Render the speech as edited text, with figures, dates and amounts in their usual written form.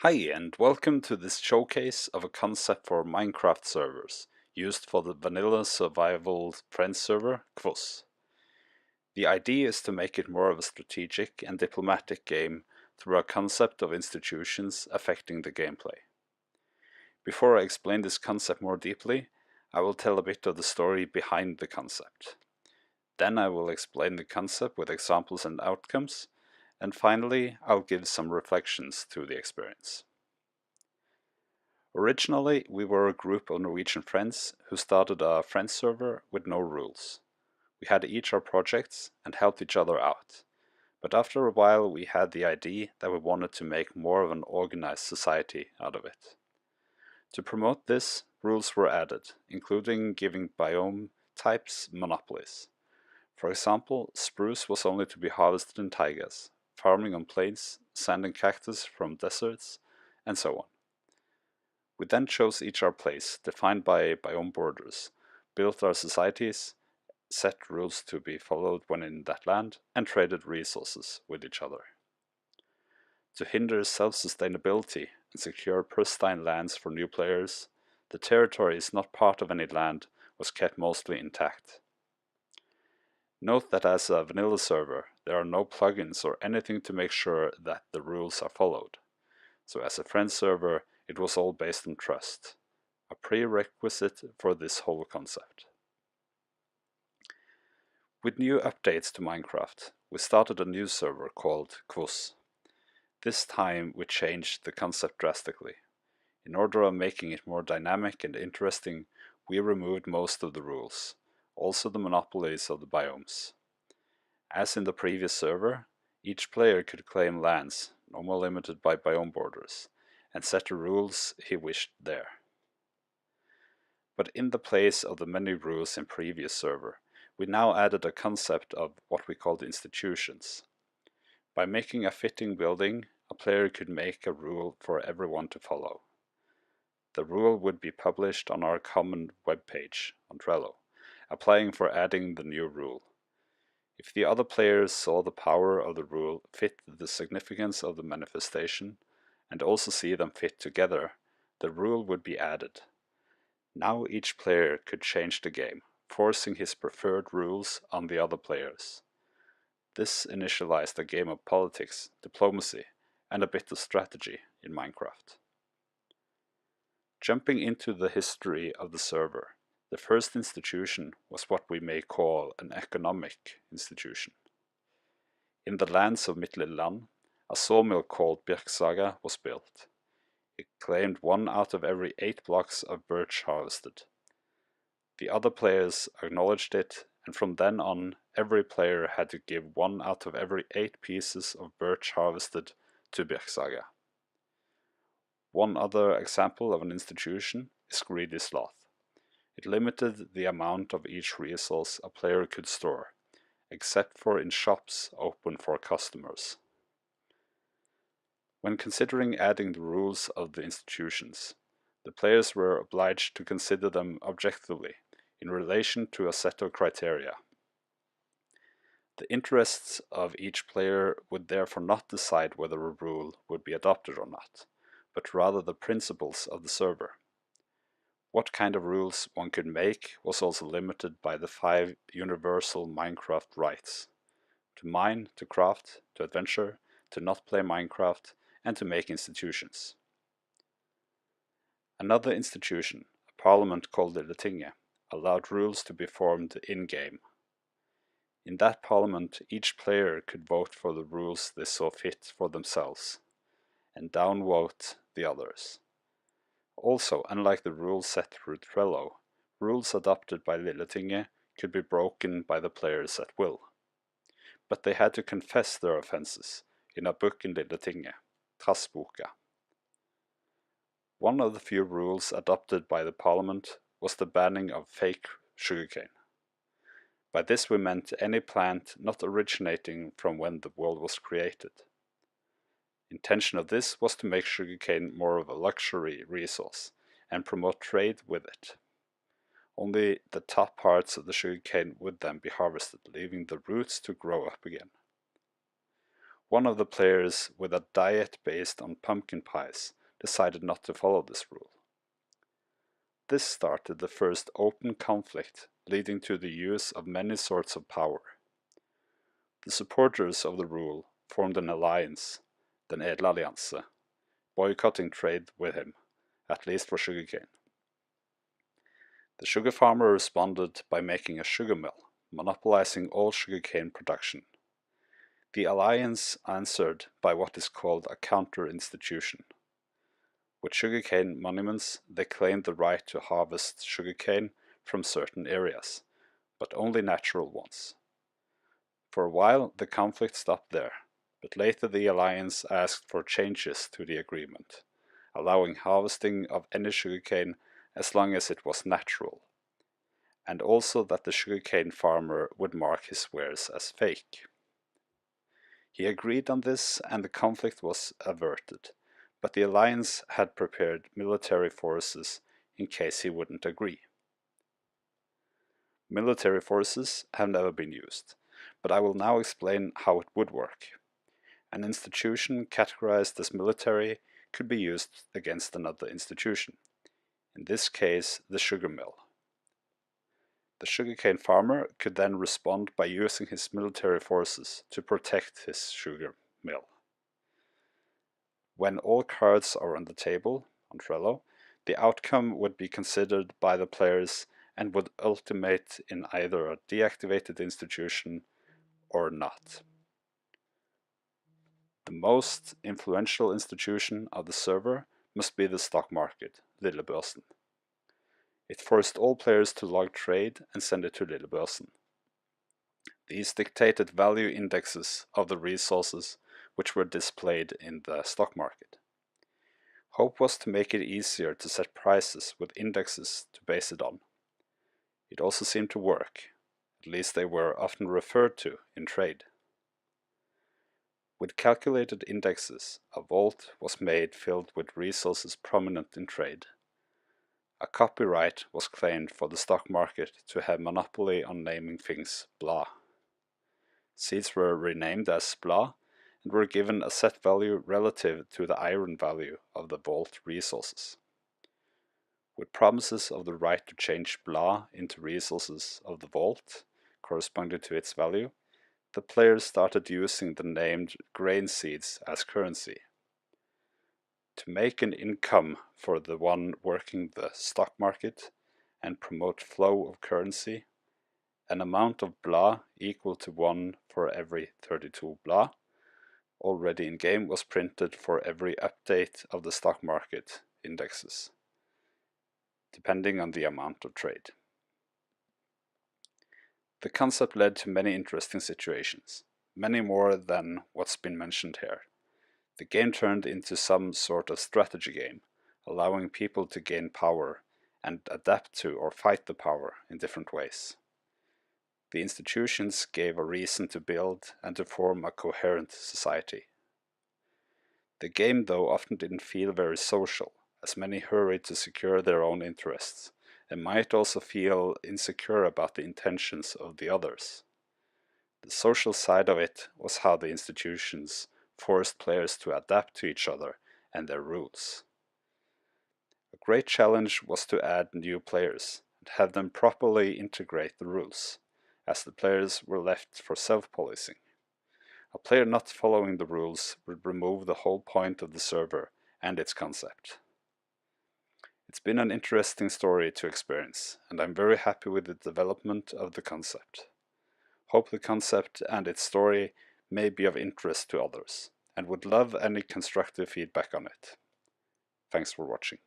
Hi, and welcome to this showcase of a concept for Minecraft servers, used for the vanilla survival friend server, CvOsS. The idea is to make it more of a strategic and diplomatic game through a concept of institutions affecting the gameplay. Before I explain this concept more deeply, I will tell a bit of the story behind the concept. Then I will explain the concept with examples and outcomes, and finally I'll give some reflections to the experience. Originally, we were a group of Norwegian friends who started a friend server with no rules. We had each our projects and helped each other out. But after a while we had the idea that we wanted to make more of an organized society out of it. To promote this, rules were added, including giving biome types monopolies. For example, spruce was only to be harvested in taigas, farming on plains, sand and cactus from deserts, and so on. We then chose each our place, defined by biome borders, built our societies, set rules to be followed when in that land, and traded resources with each other. To hinder self-sustainability and secure pristine lands for new players, the territories not part of any land was kept mostly intact. Note that as a vanilla server, there are no plugins or anything to make sure that the rules are followed. So as a friend server, it was all based on trust, a prerequisite for this whole concept. With new updates to Minecraft, we started a new server called CvOsS. This time we changed the concept drastically. In order of making it more dynamic and interesting, we removed most of the rules, also the monopolies of the biomes. As in the previous server, each player could claim lands, no more limited by biome borders, and set the rules he wished there. But in the place of the many rules in previous server, we now added a concept of what we called institutions. By making a fitting building, a player could make a rule for everyone to follow. The rule would be published on our common web page on Trello, applying for adding the new rule. If the other players saw the power of the rule fit the significance of the manifestation, and also see them fit together, the rule would be added. Now each player could change the game, forcing his preferred rules on the other players. This initialized a game of politics, diplomacy, and a bit of strategy in Minecraft. Jumping into the history of the server, the first institution was what we may call an economic institution. In the lands of Midtjylland, a sawmill called Birksaga was built. It claimed 1 out of every 8 blocks of birch harvested. The other players acknowledged it, and from then on, every player had to give 1 out of every 8 pieces of birch harvested to Birksaga. One other example of an institution is greedy sloth. It limited the amount of each resource a player could store, except for in shops open for customers. When considering adding the rules of the institutions, the players were obliged to consider them objectively in relation to a set of criteria. The interests of each player would therefore not decide whether a rule would be adopted or not, but rather the principles of the server. What kind of rules one could make was also limited by the 5 universal Minecraft rights: to mine, to craft, to adventure, to not play Minecraft, and to make institutions. Another institution, a parliament called the Tinget, allowed rules to be formed in-game. In that parliament, each player could vote for the rules they saw fit for themselves, and downvote the others. Also, unlike the rules set through Trello, rules adopted by Lilletinget could be broken by the players at will. But they had to confess their offenses in a book in Lilletinget, Trassboka. One of the few rules adopted by the parliament was the banning of fake sugarcane. By this we meant any plant not originating from when the world was created. Intention of this was to make sugarcane more of a luxury resource and promote trade with it. Only the top parts of the sugarcane would then be harvested, leaving the roots to grow up again. one of the players with a diet based on pumpkin pies decided not to follow this rule. This started the first open conflict, leading to the use of many sorts of power. The supporters of the rule formed an alliance, den edle allianse, boycotting trade with him, at least for sugarcane. The sugar farmer responded by making a sugar mill, monopolizing all sugarcane production. The alliance answered by what is called a counter-institution. With sugarcane monuments, they claimed the right to harvest sugarcane from certain areas, but only natural ones. For a while, the conflict stopped there, but later the alliance asked for changes to the agreement, allowing harvesting of any sugarcane as long as it was natural, and also that the sugarcane farmer would mark his wares as fake. He agreed on this and the conflict was averted, but the alliance had prepared military forces in case he wouldn't agree. Military forces have never been used, but I will now explain how it would work. An institution categorized as military could be used against another institution, in this case the sugar mill. The sugarcane farmer could then respond by using his military forces to protect his sugar mill. When all cards are on the table, on Trello, the outcome would be considered by the players and would ultimate in either a deactivated institution or not. The most influential institution of the server must be the stock market, Lillebørsen. It forced all players to log trade and send it to Lillebørsen. These dictated value indexes of the resources which were displayed in the stock market. Hope was to make it easier to set prices with indexes to base it on. It also seemed to work, at least they were often referred to in trade. With calculated indexes, a vault was made filled with resources prominent in trade. A copyright was claimed for the stock market to have monopoly on naming things blah. Seeds were renamed as blah and were given a set value relative to the iron value of the vault resources. With promises of the right to change blah into resources of the vault, corresponding to its value, the players started using the named grain seeds as currency. To make an income for the one working the stock market and promote flow of currency, an amount of blah equal to 1 for every 32 blah already in game was printed for every update of the stock market indexes, depending on the amount of trade. The concept led to many interesting situations, many more than what's been mentioned here. The game turned into some sort of strategy game, allowing people to gain power and adapt to or fight the power in different ways. The institutions gave a reason to build and to form a coherent society. The game, though, often didn't feel very social, as many hurried to secure their own interests, and might also feel insecure about the intentions of the others. The social side of it was how the institutions forced players to adapt to each other and their rules. A great challenge was to add new players and have them properly integrate the rules, as the players were left for self-policing. A player not following the rules would remove the whole point of the server and its concept. It's been an interesting story to experience, and I'm very happy with the development of the concept. Hope the concept and its story may be of interest to others, and would love any constructive feedback on it. Thanks for watching.